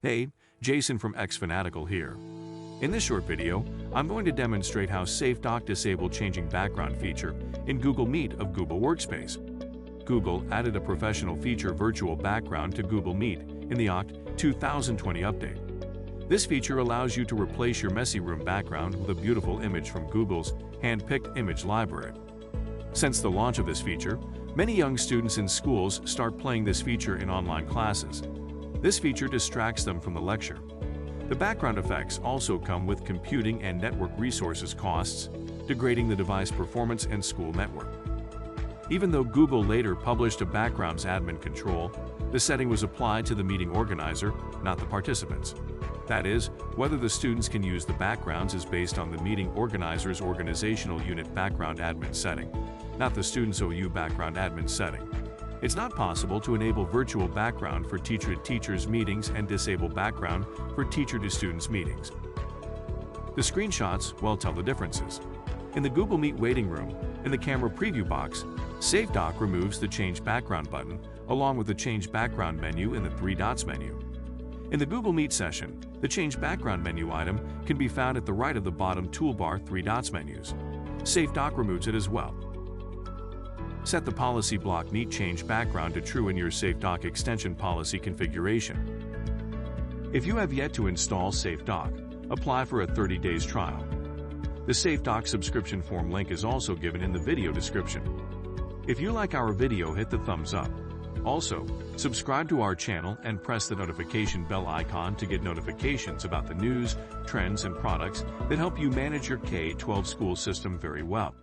Hey, Jason from xFanatical here. In this short video, I'm going to demonstrate how SafeDock disabled changing background feature in Google Meet of Google Workspace. Google added a professional feature virtual background to Google Meet in the Oct. 2020 update. This feature allows you to replace your messy room background with a beautiful image from Google's hand-picked image library. Since the launch of this feature, many young students in schools start playing this feature in online classes. This feature distracts them from the lecture. The background effects also come with computing and network resources costs, degrading the device performance and school network. Even though Google later published a backgrounds admin control, the setting was applied to the meeting organizer, not the participants. That is, whether the students can use the backgrounds is based on the meeting organizer's organizational unit background admin setting, not the student's OU background admin setting. It's not possible to enable virtual background for teacher-to-teachers meetings and disable background for teacher-to-students meetings. The screenshots, well, tell the differences. In the Google Meet waiting room, in the camera preview box, SafeDock removes the Change Background button, along with the Change Background menu in the three dots menu. In the Google Meet session, the Change Background menu item can be found at the right of the bottom toolbar three dots menus. SafeDock removes it as well. Set the policy block Need Change Background to True in your SafeDock extension policy configuration. If you have yet to install SafeDock, apply for a 30 days trial. The SafeDock subscription form link is also given in the video description. If you like our video, hit the thumbs up. Also, subscribe to our channel and press the notification bell icon to get notifications about the news, trends, and products that help you manage your K-12 school system very well.